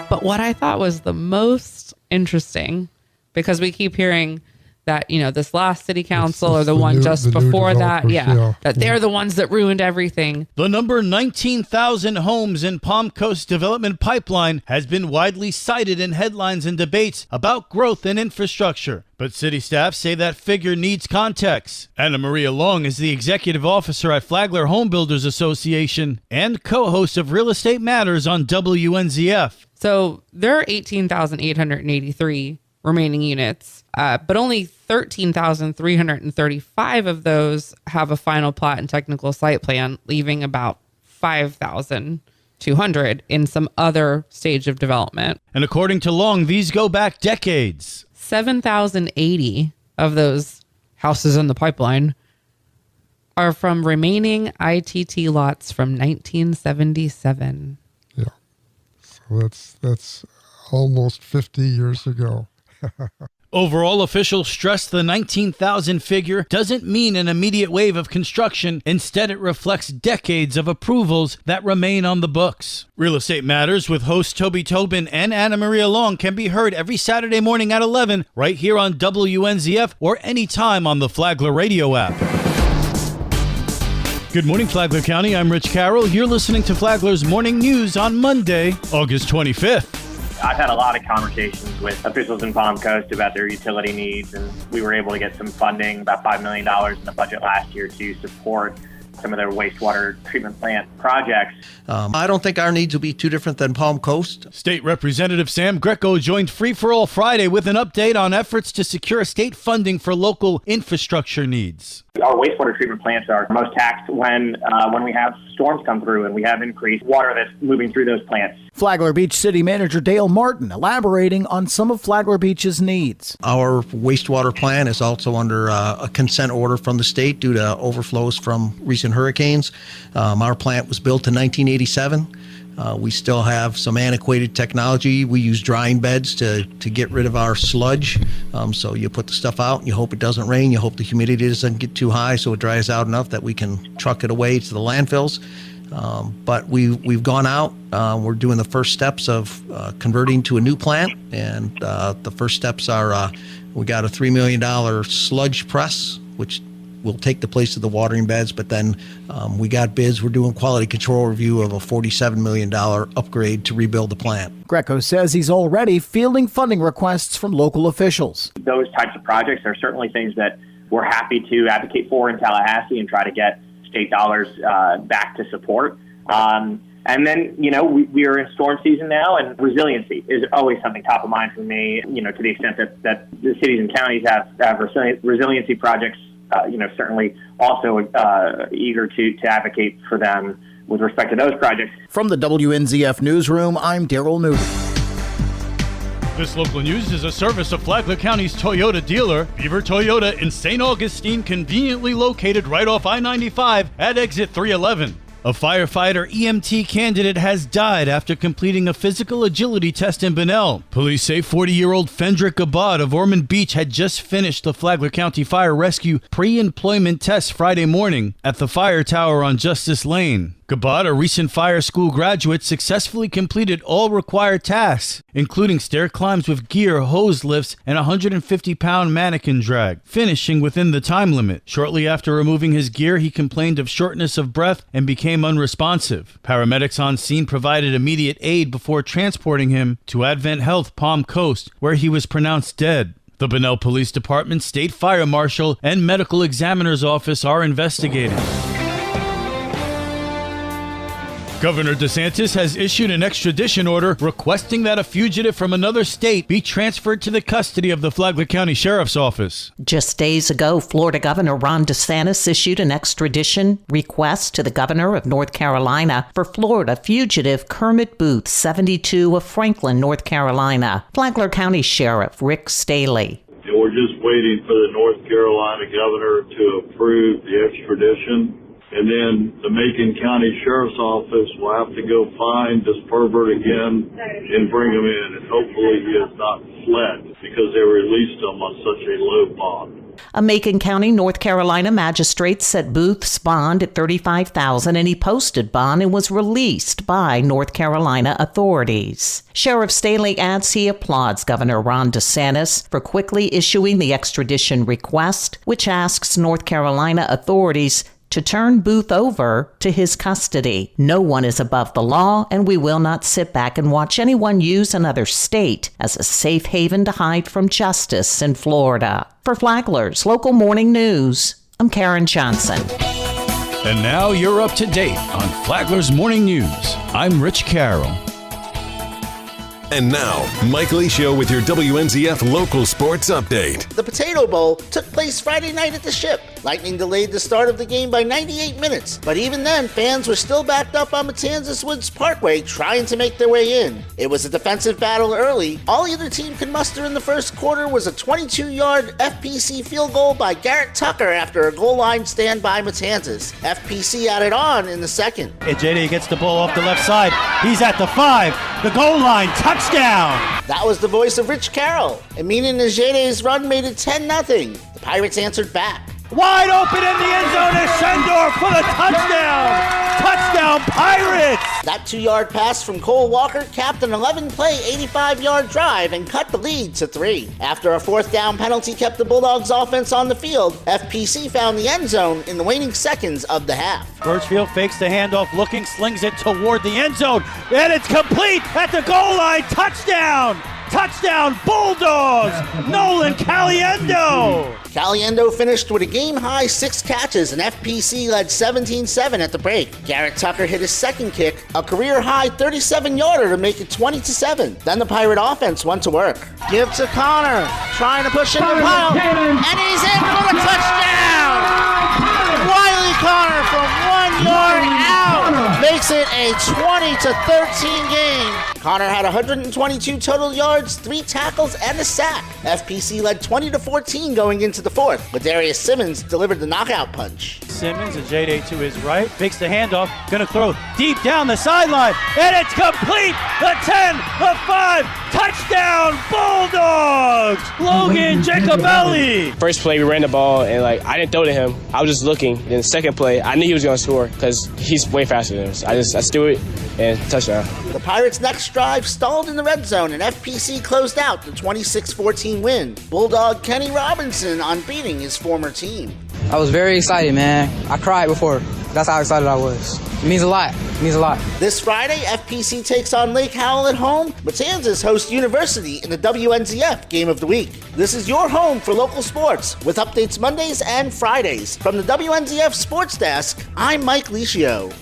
But what I thought was the most interesting, because we keep hearing that, you know, this last city council or the one just before that, that they're the ones that ruined everything. The number 19,000 homes in Palm Coast development pipeline has been widely cited in headlines and debates about growth and infrastructure. But city staff say that figure needs context. Anna Maria Long is the executive officer at Flagler Home Builders Association and co-host of Real Estate Matters on WNZF. So there are 18,883 remaining units, but only 13,335 of those have a final plat and technical site plan, leaving about 5,200 in some other stage of development. And according to Long, these go back decades. 7,080 of those houses in the pipeline are from remaining ITT lots from 1977. Yeah. So that's almost 50 years ago. Overall, officials stress the 19,000 figure doesn't mean an immediate wave of construction. Instead, it reflects decades of approvals that remain on the books. Real Estate Matters with host Toby Tobin and Anna Maria Long can be heard every Saturday morning at 11 right here on WNZF or anytime on the Flagler radio app. Good morning, Flagler County. I'm Rich Carroll. You're listening to Flagler's Morning News on Monday, August 25th. I've had a lot of conversations with officials in Palm Coast about their utility needs, and we were able to get some funding, about $5 million in the budget last year, to support some of their wastewater treatment plant projects. I don't think our needs will be too different than Palm Coast. State Representative Sam Greco joined Free for All Friday with an update on efforts to secure state funding for local infrastructure needs. Our wastewater treatment plants are most taxed when we have storms come through and we have increased water that's moving through those plants. Flagler Beach City Manager Dale Martin elaborating on some of Flagler Beach's needs. Our wastewater plant is also under a consent order from the state due to overflows from recent hurricanes. Our plant was built in 1987. We still have some antiquated technology. We use drying beds to get rid of our sludge. So you put the stuff out and you hope it doesn't rain. You hope the humidity doesn't get too high so it dries out enough that we can truck it away to the landfills. But we've gone out. We're doing the first steps of converting to a new plant. And the first steps are we got a $3 million sludge press, which will take the place of the watering beds, but then we got bids. We're doing quality control review of a $47 million upgrade to rebuild the plant. Greco says he's already fielding funding requests from local officials. Those types of projects are certainly things that we're happy to advocate for in Tallahassee and try to get state dollars back to support. And then, you know, we are in storm season now, and resiliency is always something top of mind for me, you know, to the extent that the cities and counties have resiliency projects. Certainly also eager to advocate for them with respect to those projects. From the WNZF Newsroom, I'm Daryl Newton. This local news is a service of Flagler County's Toyota dealer, Beaver Toyota in St. Augustine, conveniently located right off I-95 at exit 311. A firefighter EMT candidate has died after completing a physical agility test in Bunnell. Police say 40-year-old Fendrick Gabad of Ormond Beach had just finished the Flagler County Fire Rescue pre-employment test Friday morning at the fire tower on Justice Lane. Gabad, a recent fire school graduate, successfully completed all required tasks, including stair climbs with gear, hose lifts, and a 150-pound mannequin drag, finishing within the time limit. Shortly after removing his gear, he complained of shortness of breath and became unresponsive. Paramedics on scene provided immediate aid before transporting him to Advent Health Palm Coast, where he was pronounced dead. The Bunnell Police Department, State Fire Marshal, and Medical Examiner's Office are investigating. Governor DeSantis has issued an extradition order requesting that a fugitive from another state be transferred to the custody of the Flagler County Sheriff's Office. Just days ago, Florida Governor Ron DeSantis issued an extradition request to the governor of North Carolina for Florida fugitive Kermit Booth, 72, of Franklin, North Carolina. Flagler County Sheriff Rick Staley. We're just waiting for the North Carolina governor to approve the extradition. And then the Macon County Sheriff's Office will have to go find this pervert again and bring him in. And hopefully he has not fled because they released him on such a low bond. A Macon County, North Carolina magistrate set Booth's bond at $35,000 and he posted bond and was released by North Carolina authorities. Sheriff Staley adds he applauds Governor Ron DeSantis for quickly issuing the extradition request, which asks North Carolina authorities to turn Booth over to his custody. No one is above the law, and we will not sit back and watch anyone use another state as a safe haven to hide from justice in Florida. For Flagler's Local Morning News, I'm Karen Johnson. And now you're up to date on Flagler's Morning News. I'm Rich Carroll. And now, Mike Licio with your WNZF local sports update. The Potato Bowl took place Friday night at the Ship. Lightning delayed the start of the game by 98 minutes, but even then, fans were still backed up on Matanzas Woods Parkway trying to make their way in. It was a defensive battle early. All either team could muster in the first quarter was a 22-yard FPC field goal by Garrett Tucker after a goal line stand by Matanzas. FPC added on in the second. JD gets the ball off the left side. He's at the 5. The goal line, touchdown! That was the voice of Rich Carroll. And meaning Ajede's run made it 10-0. The Pirates answered back. Wide open in the end zone is Shendorf for the touchdown! Touchdown Pirates! That 2-yard pass from Cole Walker capped an 11-play, 85-yard drive and cut the lead to 3. After a 4th down penalty kept the Bulldogs offense on the field, FPC found the end zone in the waning seconds of the half. Birchfield fakes the handoff, looking, slings it toward the end zone, and it's complete at the goal line. Touchdown! Touchdown Bulldogs! Nolan Caliendo! Caliendo finished with a game-high 6 catches, and FPC led 17-7 at the break. Garrett Tucker hit his second kick, a career-high 37-yarder to make it 20-7. Then the Pirate offense went to work. Give to Connor, trying to push in the pile, and he's in for the touchdown! Wiley Connor from 1 yard out makes it a 20-13 game. Connor had 122 total yards, 3 tackles, and a sack. FPC led 20-14 going into the fourth, but Darius Simmons delivered the knockout punch. Simmons, a J-Day to his right, fakes the handoff, gonna throw deep down the sideline, and it's complete! The 10, the 5, touchdown Bulldogs! Logan Jacobelli! First play, we ran the ball, and I didn't throw to him. I was just looking. Then the second play, I knew he was gonna score because he's way faster than us. I threw it and touchdown. The Pirates' next drive stalled in the red zone, and FPC closed out the 26-14 win. Bulldog Kenny Robinson on beating his former team. I was very excited, man. I cried before. That's how excited I was. It means a lot. It means a lot. This Friday, FPC takes on Lake Howell at home. Matanzas host University in the WNZF Game of the Week. This is your home for local sports, with updates Mondays and Fridays. From the WNZF Sports Desk, I'm Mike Licio.